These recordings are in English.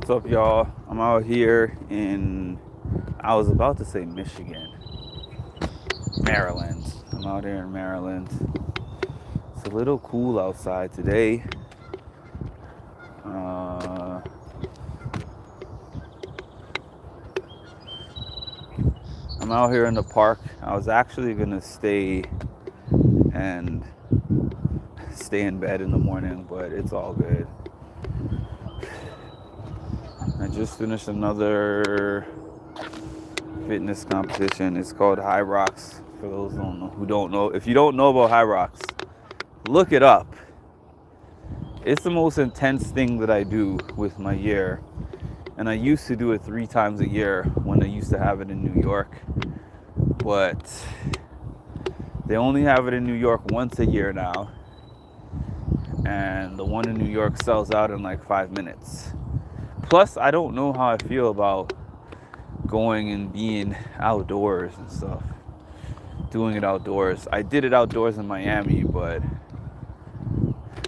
What's up, y'all? I'm out here in, I was about to say Michigan, Maryland. I'm out here in Maryland. It's a little cool outside today. Uh, I'm out here in the park. I was actually gonna and stay in bed in the morning, but it's all good. I just finished another fitness competition. It's called High Rocks. For those who don't know, if you don't know about High Rocks, look it up. It's the most intense thing that I do with my year. And I used to do it 3 times a year when I used to have it in New York. But they only have it in New York once a year now. And the one in New York sells out in like 5 minutes. Plus, I don't know how I feel about going and being outdoors and stuff. Doing it outdoors. I did it outdoors in Miami, but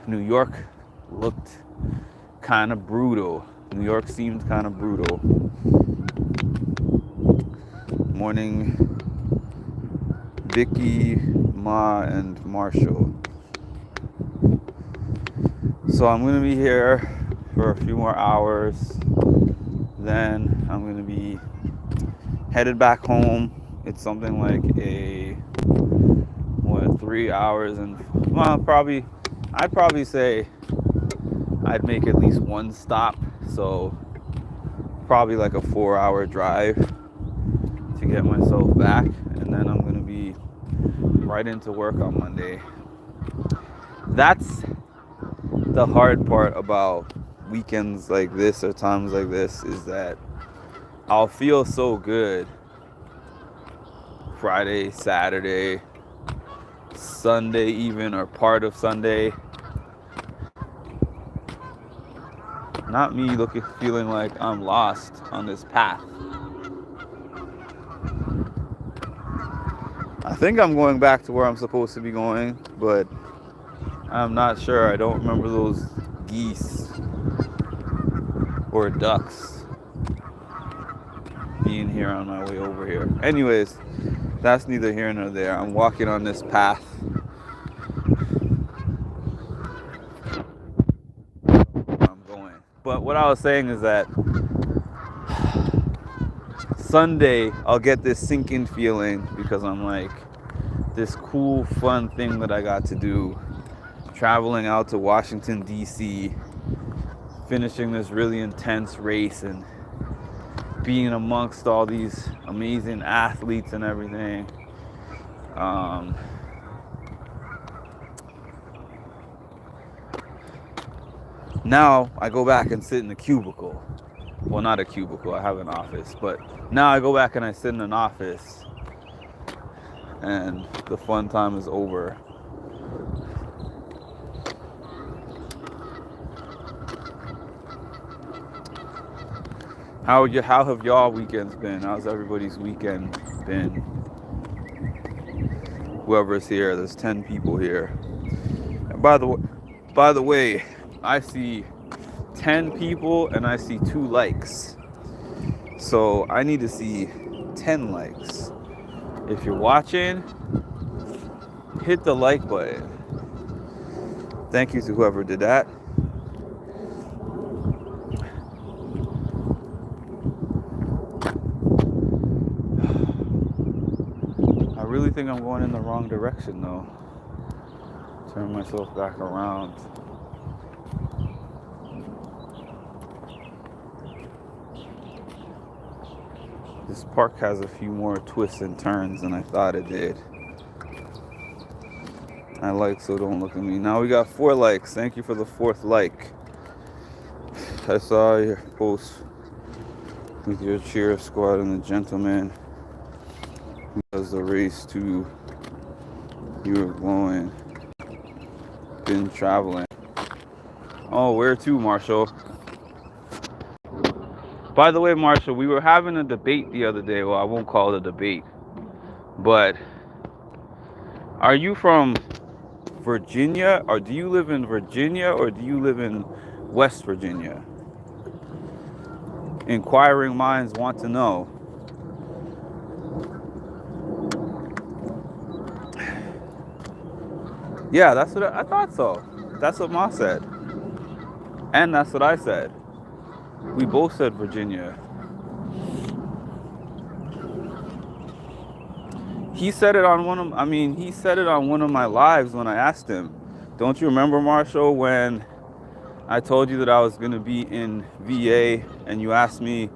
New York looked kind of brutal. New York seemed kind of brutal. Morning, Vicky, Ma, and Marshall. So I'm going to be here for a few more hours. Then I'm going to be headed back home. It's something like 3 hours and, I'd probably say I'd make at least one stop. So probably like a 4-hour drive to get myself back. And then I'm going to be right into work on Monday. That's the hard part about weekends like this or times like this, is that I'll feel so good Friday, Saturday, Sunday even, or part of Sunday. Not me feeling like I'm lost on this path. I think I'm going back to where I'm supposed to be going, but I'm not sure. I don't remember those geese or ducks being here on my way over here. Anyways, that's neither here nor there. I'm walking on this path. I'm going. But what I was saying is that Sunday I'll get this sinking feeling because I'm like, this cool, fun thing that I got to do, traveling out to Washington, D.C., finishing this really intense race and being amongst all these amazing athletes and everything. Now I go back and sit in a cubicle. Well, not a cubicle, I have an office, but now I go back and I sit in an office and the fun time is over. How have y'all weekends been? How's everybody's weekend been? Whoever's here, there's 10 people here. And by the way, I see 10 people and I see 2 likes. So I need to see 10 likes. If you're watching, hit the like button. Thank you to whoever did that. I really think I'm going in the wrong direction though. Turn myself back around. This park has a few more twists and turns than I thought it did. I like, so don't look at me. Now we got 4 likes. Thank you for the 4th like. I saw your post with your cheer squad and the gentleman who does the race too. You were glowing. Been traveling. Oh, where to, Marshall? By the way, Marshall, we were having a debate the other day. Well, I won't call it a debate. But are you from Virginia, or do you live in Virginia, or do you live in West Virginia? Inquiring minds want to know. Yeah, that's what I thought so. That's what Ma said. And that's what I said. We both said Virginia. He said it on he said it on one of my lives when I asked him. Don't you remember, Marshall, when I told you that I was going to be in VA and you asked me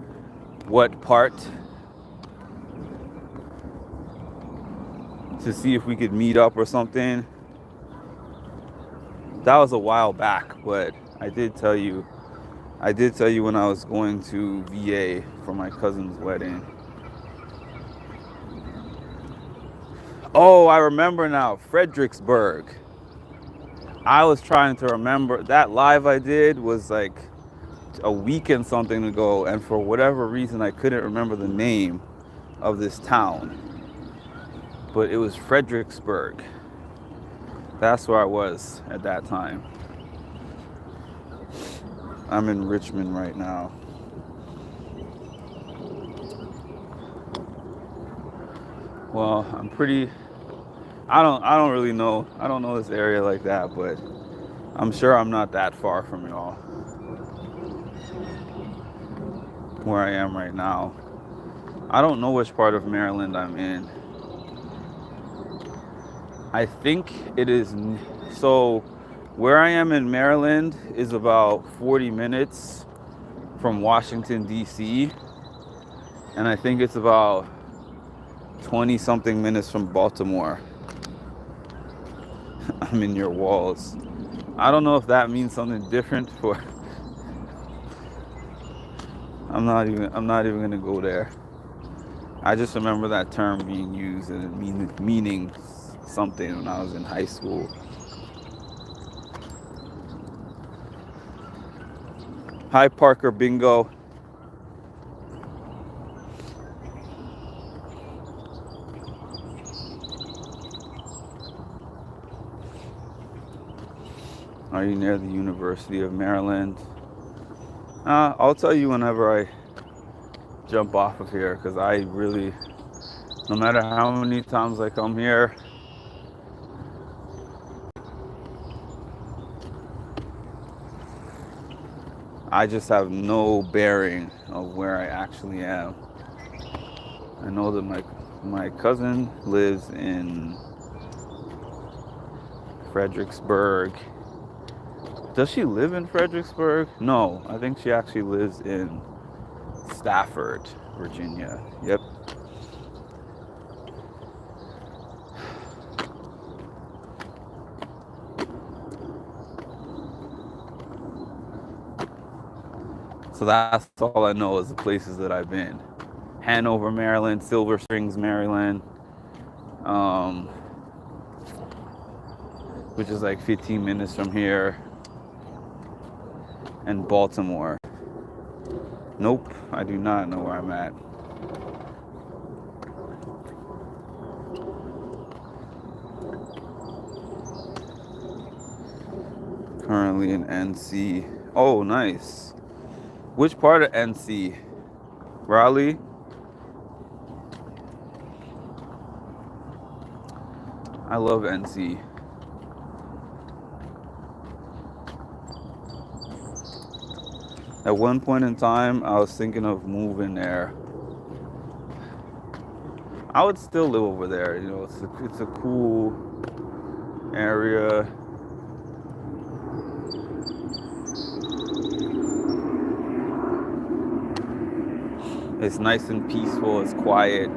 what part to see if we could meet up or something? That was a while back, but I did tell you when I was going to VA for my cousin's wedding. Oh, I remember now. Fredericksburg. I was trying to remember. That live I did was like a week and something ago, and for whatever reason, I couldn't remember the name of this town. But it was Fredericksburg. That's where I was at that time. I'm in Richmond right now. Well, I don't really know. I don't know this area like that, but I'm sure I'm not that far from y'all. Where I am right now. I don't know which part of Maryland I'm in. I think it is so where I am in Maryland is about 40 minutes from Washington D.C. and I think it's about 20 something minutes from Baltimore. I'm in your walls. I don't know if that means something different for I'm not even going to go there. I just remember that term being used and meaning something when I was in high school. Hi, Parker Bingo. Are you near the University of Maryland? I'll tell you whenever I jump off of here, because I really, no matter how many times I come here, I just have no bearing of where I actually am. I know that my cousin lives in Fredericksburg. Does she live in Fredericksburg? No, I think she actually lives in Stafford, Virginia. Yep. So that's all I know is the places that I've been. Hanover, Maryland, Silver Springs, Maryland, which is like 15 minutes from here, and Baltimore. Nope, I do not know where I'm at. Currently in NC. Oh, nice. Which part of NC? Raleigh? I love NC. At one point in time, I was thinking of moving there. I would still live over there. You know, it's a cool area. It's nice and peaceful. It's quiet.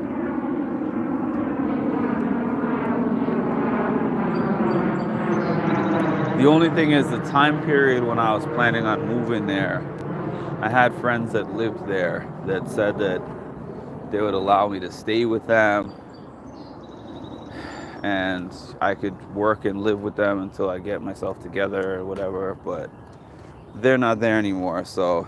The only thing is the time period when I was planning on moving there, I had friends that lived there that said that they would allow me to stay with them and I could work and live with them until I get myself together or whatever, but they're not there anymore. So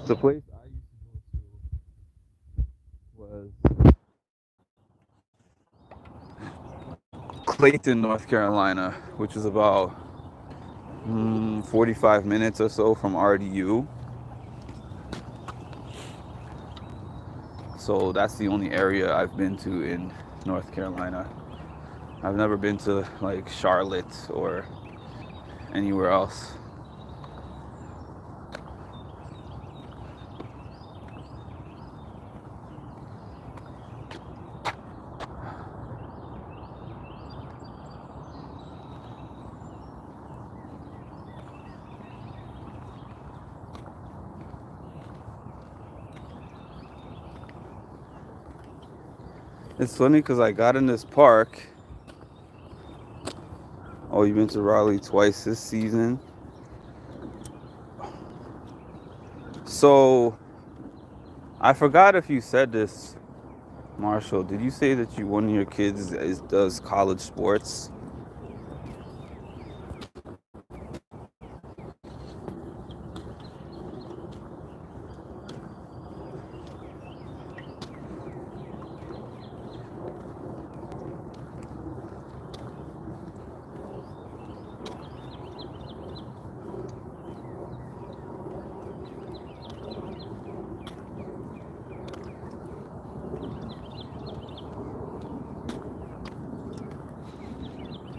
the place I used to go to was Clayton, North Carolina, which is about 45 minutes or so from RDU. So that's the only area I've been to in North Carolina. I've never been to like Charlotte or anywhere else. It's funny because I got in this park. Oh, you've been to Raleigh twice this season. So, I forgot if you said this, Marshall. Did you say that one of your kids does college sports?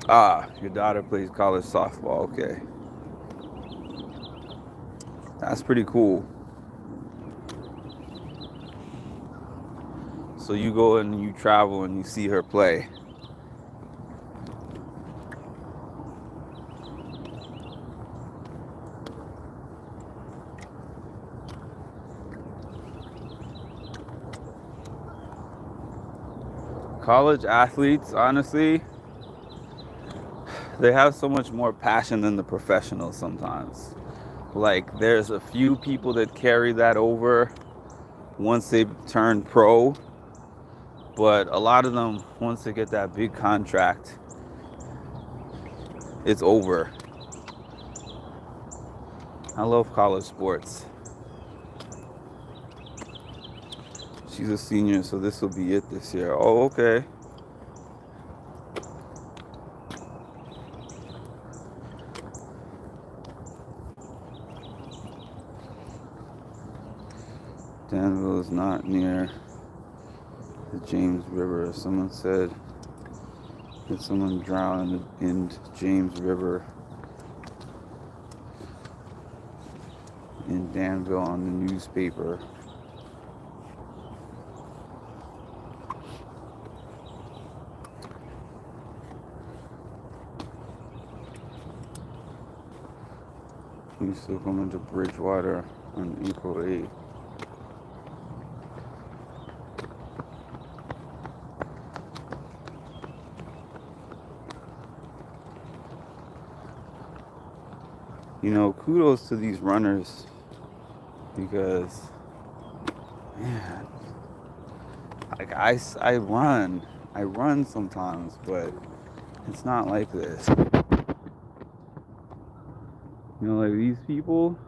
Ah, your daughter plays college softball. Okay. That's pretty cool. So you go and you travel and you see her play. College athletes, honestly, they have so much more passion than the professionals sometimes. Like, there's a few people that carry that over once they turn pro, but a lot of them, once they get that big contract, it's over. I love college sports. She's a senior, so this will be it this year. Oh, okay. Danville is not near the James River. Someone said that someone drowned in James River in Danville on the newspaper. He's still coming to Bridgewater on April 8th. You know, kudos to these runners because, man, like I run sometimes, but it's not like this. You know, like these people,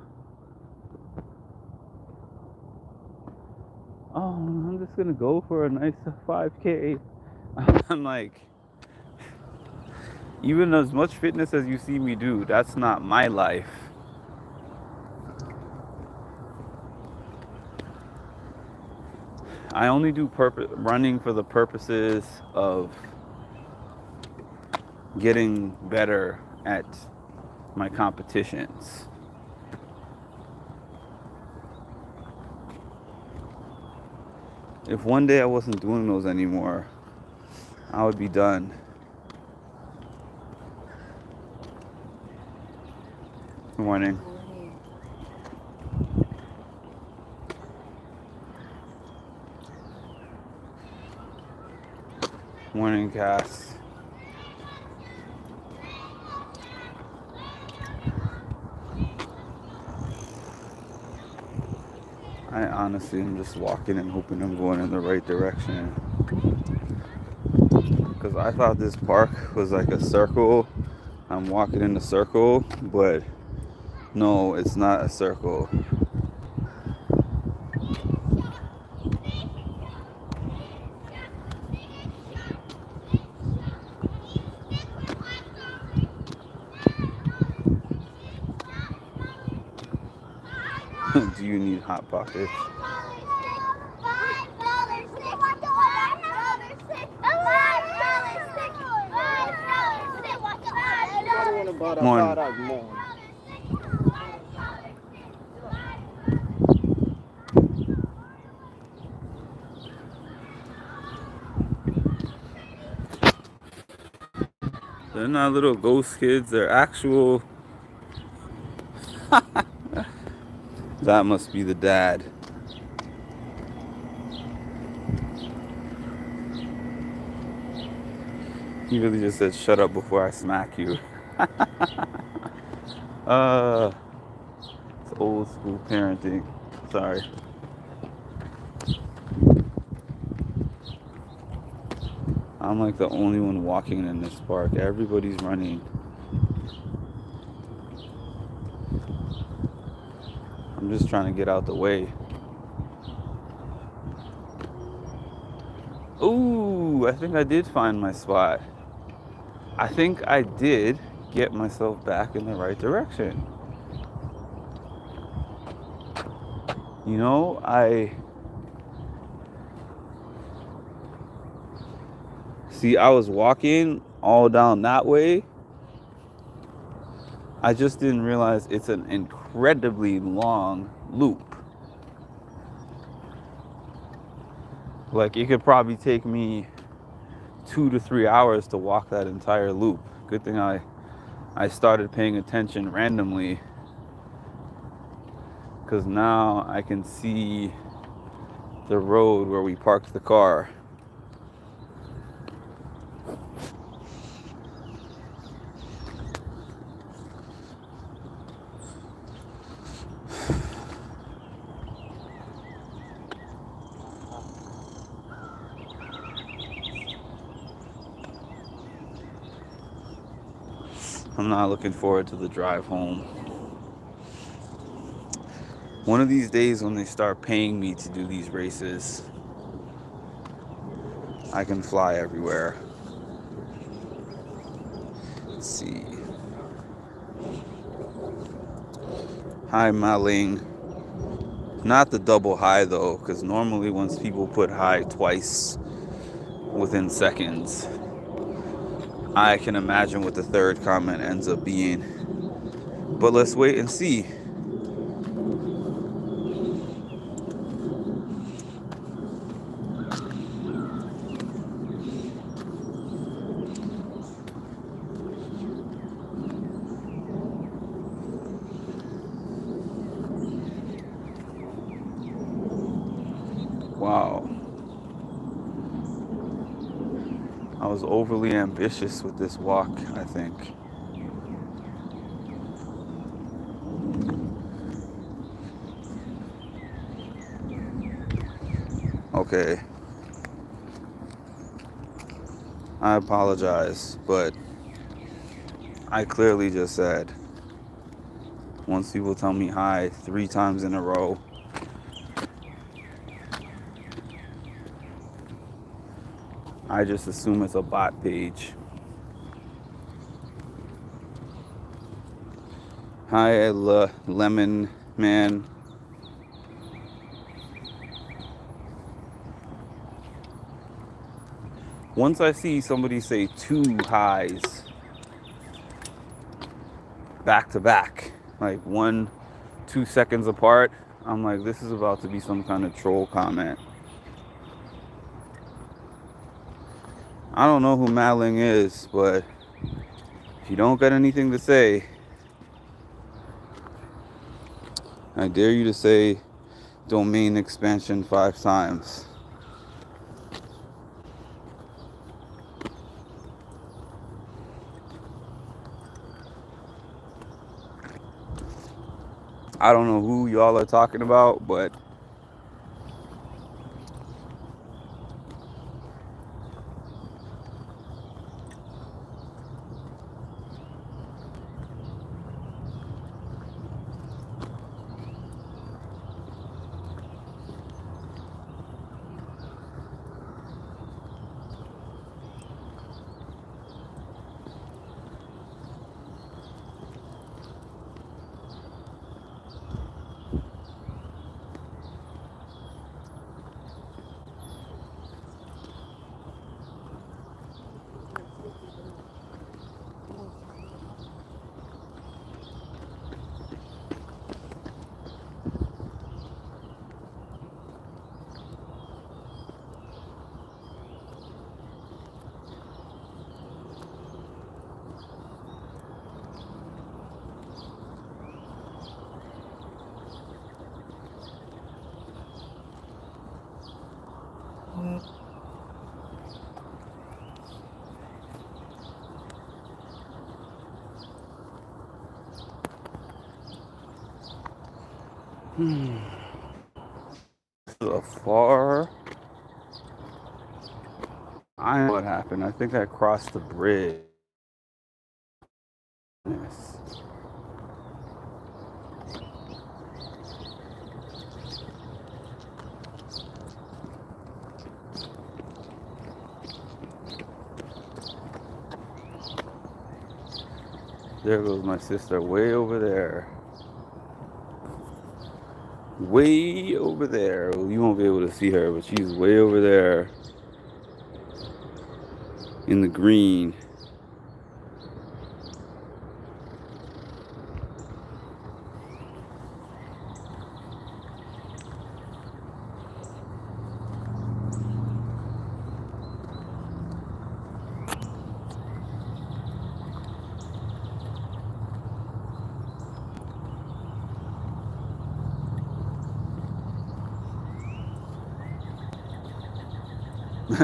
oh, I'm just gonna go for a nice 5K. I'm like, even as much fitness as you see me do, that's not my life. I only do running for the purposes of getting better at my competitions. If one day I wasn't doing those anymore, I would be done. Good morning. Morning, Cass. I honestly am just walking and hoping I'm going in the right direction. Because I thought this park was like a circle. I'm walking in a circle, but no, it's not a circle. Do you need hot pockets? Morning. They're not little ghost kids. They're actual. That must be the dad. He really just said, "Shut up before I smack you." It's old school parenting. Sorry. I'm like the only one walking in this park. Everybody's running. I'm just trying to get out the way. Ooh, I think I did find my spot. I think I did get myself back in the right direction. You know, I was walking all down that way. I just didn't realize it's an incredibly long loop. Like, it could probably take me 2 to 3 hours to walk that entire loop. Good thing I started paying attention randomly, because now I can see the road where we parked the car. I'm not looking forward to the drive home. One of these days, when they start paying me to do these races, I can fly everywhere. Let's see. Hi, Maling. Not the double hi, though, because normally once people put hi twice within seconds, I can imagine what the third comment ends up being. But let's wait and see. Wow. I was overly ambitious with this walk, I think. Okay. I apologize, but I clearly just said, once people tell me hi 3 times in a row, I just assume it's a bot page. Hi, Lemon Man. Once I see somebody say 2 highs back to back, like 1-2 seconds apart, I'm like, this is about to be some kind of troll comment. I don't know who Madeline is, but if you don't got anything to say, I dare you to say domain expansion 5 times. I don't know who y'all are talking about, but The far. I know what happened. I think I crossed the bridge. Yes. There goes my sister way over there. Way over there. Well, you won't be able to see her, but she's way over there in the green.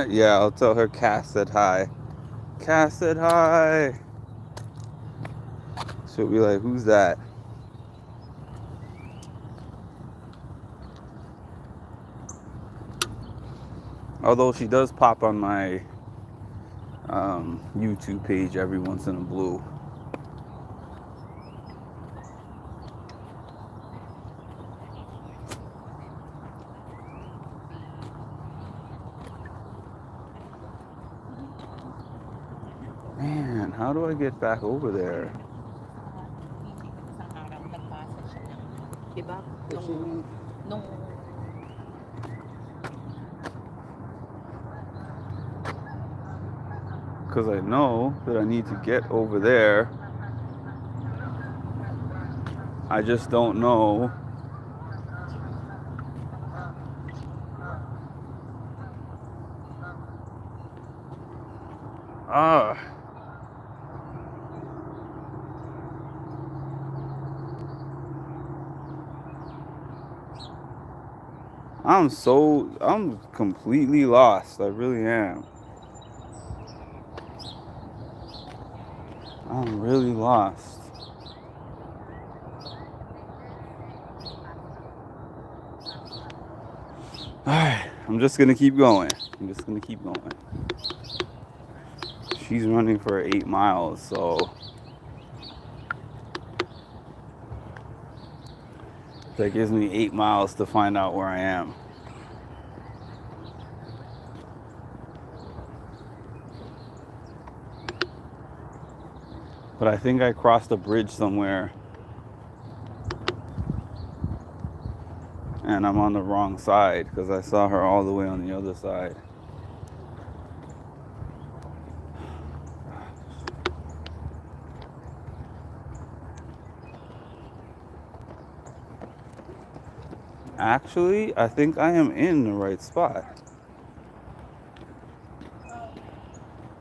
Yeah, I'll tell her Cass said hi. Cass said hi. She'll be like, who's that? Although she does pop on my YouTube page every once in a blue. Man, how do I get back over there? Because I know that I need to get over there. I just don't know. Ah. I'm completely lost. I really am. I'm really lost. Alright, I'm just gonna keep going. She's running for 8 miles, so that gives me 8 miles to find out where I am. But I think I crossed a bridge somewhere and I'm on the wrong side because I saw her all the way on the other side. Actually, I think I am in the right spot.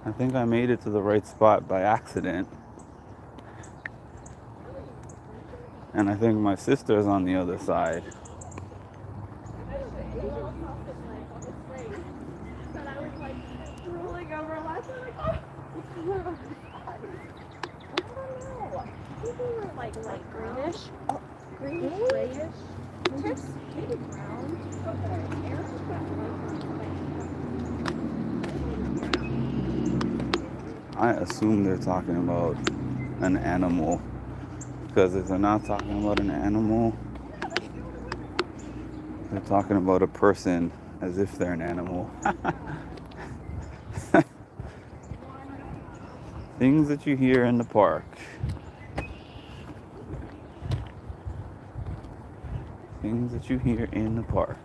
I think I made it to the right spot by accident. And I think my sister's on the other side. Like greenish, grayish, tips maybe brown. I assume they're talking about an animal. Because if they're not talking about an animal, they're talking about a person as if they're an animal. Things that you hear in the park. Things that you hear in the park.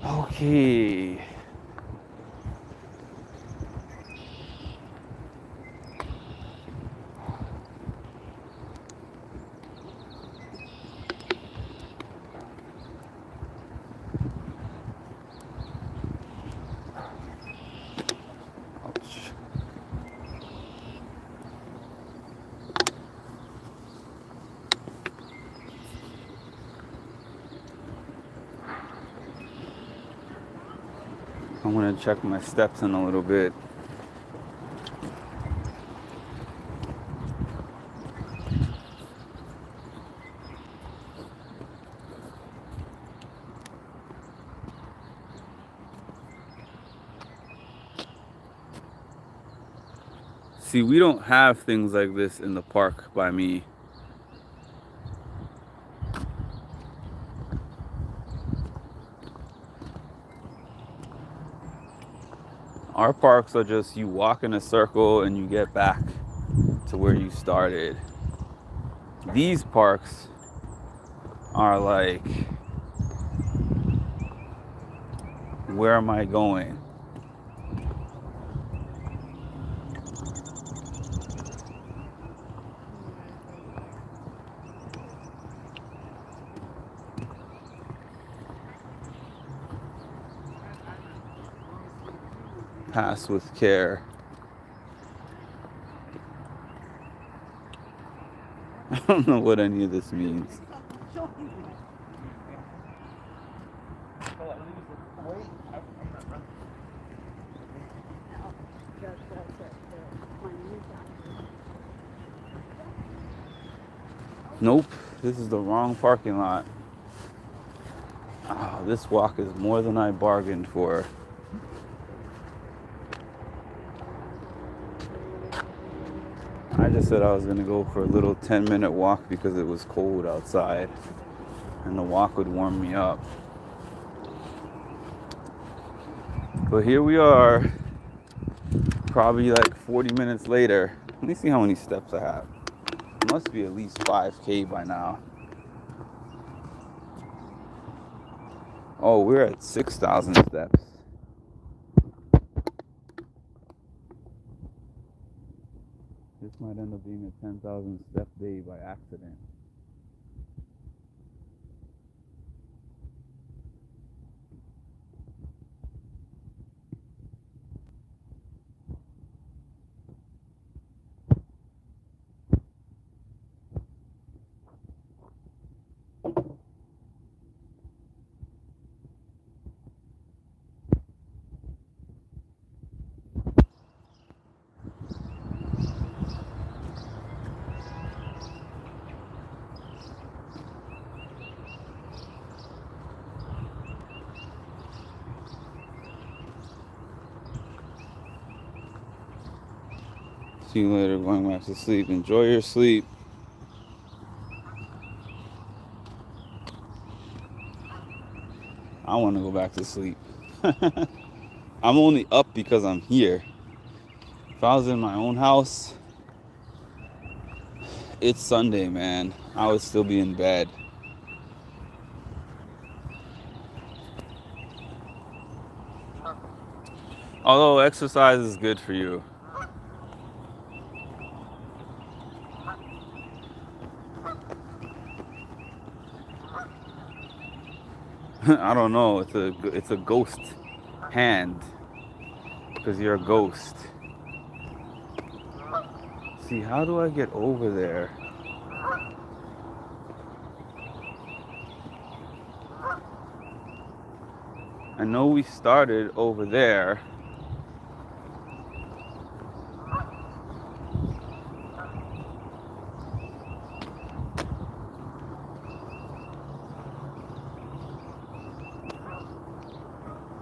Okay. Ouch. I'm gonna check my steps in a little bit. See, we don't have things like this in the park by me. Our parks are just you walk in a circle and you get back to where you started. These parks are like, where am I going? Pass with care. I don't know what any of this means. Nope, this is the wrong parking lot. Oh, this walk is more than I bargained for. I just said I was gonna go for a little 10-minute walk because it was cold outside and the walk would warm me up. But here we are, probably like 40 minutes later. Let me see how many steps I have. It must be at least 5K by now. Oh, we're at 6,000 steps. This might end up being a 10,000 step day by accident. See you later, going back to sleep. Enjoy your sleep. I want to go back to sleep. I'm only up because I'm here. If I was in my own house, it's Sunday, man. I would still be in bed. Although exercise is good for you. I don't know. It's a ghost hand because you're a ghost. See, how do I get over there? I know we started over there.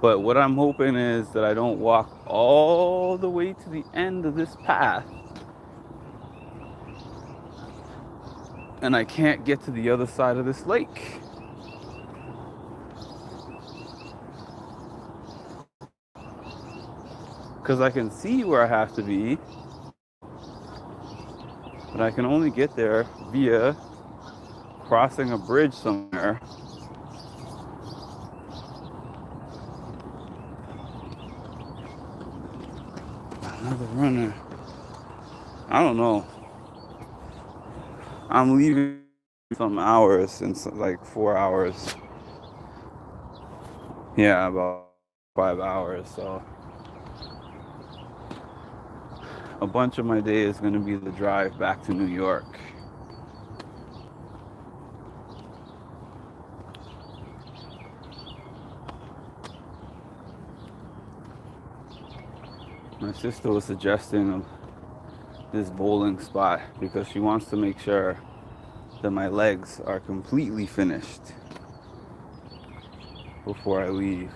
But what I'm hoping is that I don't walk all the way to the end of this path and I can't get to the other side of this lake. Because I can see where I have to be, but I can only get there via crossing a bridge somewhere. Another runner. I don't know. I'm leaving some hours, in like 4 hours. Yeah, about 5 hours. So a bunch of my day is going to be the drive back to New York. My sister was suggesting this bowling spot because she wants to make sure that my legs are completely finished before I leave.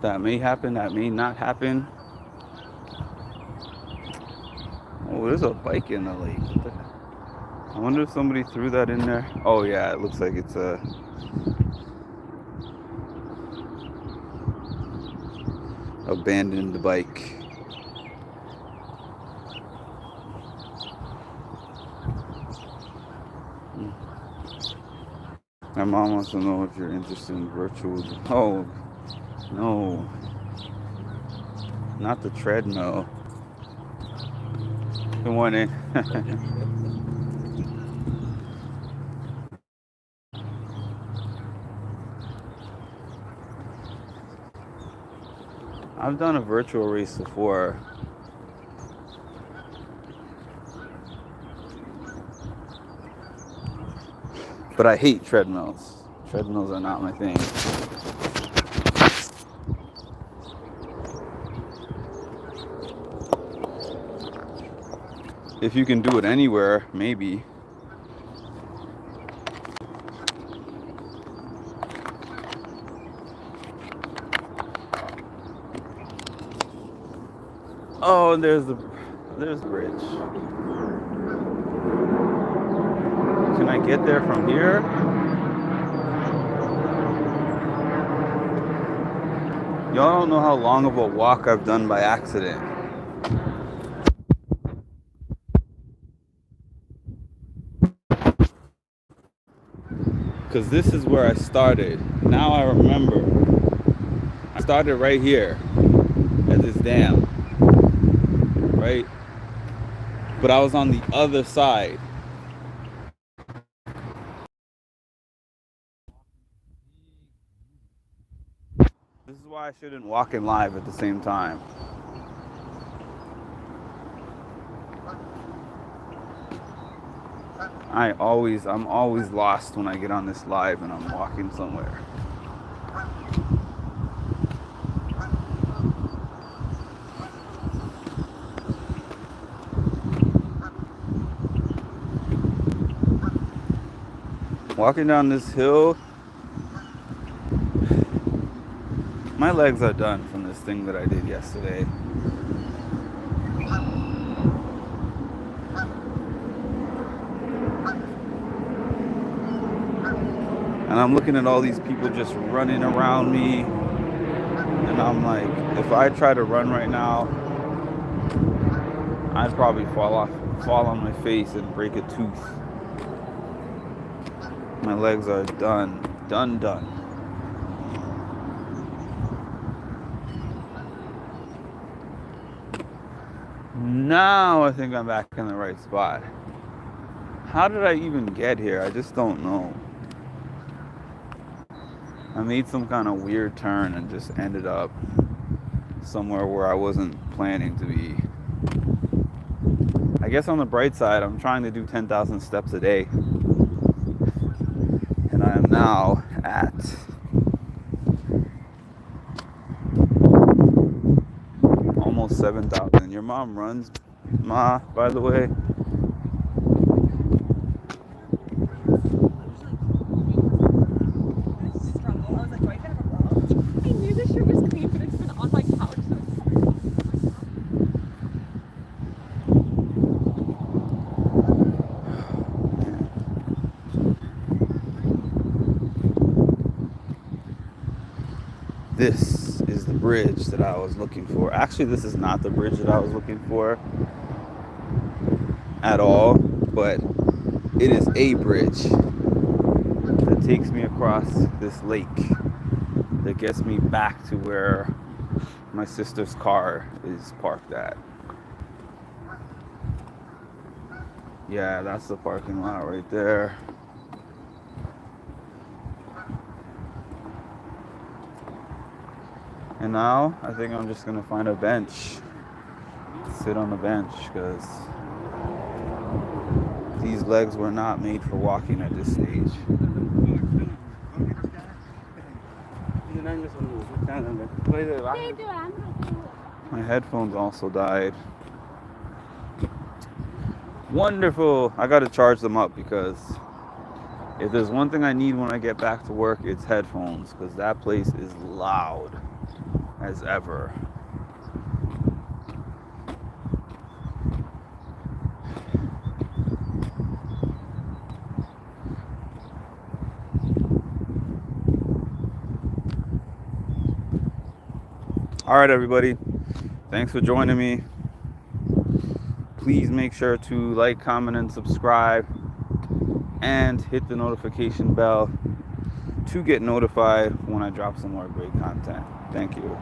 That may happen, that may not happen. Oh, there's a bike in the lake. I wonder if somebody threw that in there. Oh yeah, it looks like it's a abandoned bike. My mom wants to know if you're interested in virtual. Oh, no. Not the treadmill. Good morning. I've done a virtual race before. But I hate treadmills. Treadmills are not my thing. If you can do it anywhere, maybe. Oh, there's the bridge. Can I get there from here? Y'all don't know how long of a walk I've done by accident. Because this is where I started. Now I remember. I started right here at this dam. Right? But I was on the other side. This is why I shouldn't walk in live at the same time. I'm always lost when I get on this live and I'm walking somewhere. Walking down this hill, my legs are done from this thing that I did yesterday. And I'm looking at all these people just running around me. And I'm like, if I try to run right now, I'd probably fall on my face and break a tooth. My legs are done. Now I think I'm back in the right spot. How did I even get here? I just don't know. I made some kind of weird turn and just ended up somewhere where I wasn't planning to be. I guess on the bright side, I'm trying to do 10,000 steps a day. And I am now at almost 7,000. Your mom runs, Ma, by the way. This is the bridge that I was looking for. Actually, this is not the bridge that I was looking for at all, but it is a bridge that takes me across this lake that gets me back to where my sister's car is parked at. Yeah, that's the parking lot right there. And now I think I'm just gonna find a bench, sit on the bench, because These legs were not made for walking at this stage. My headphones also died. Wonderful. I gotta charge them up because if there's one thing I need when I get back to work, it's headphones, because that place is loud as ever. All right, everybody. Thanks for joining me. Please make sure to like, comment, and subscribe, and hit the notification bell to get notified when I drop some more great content. Thank you.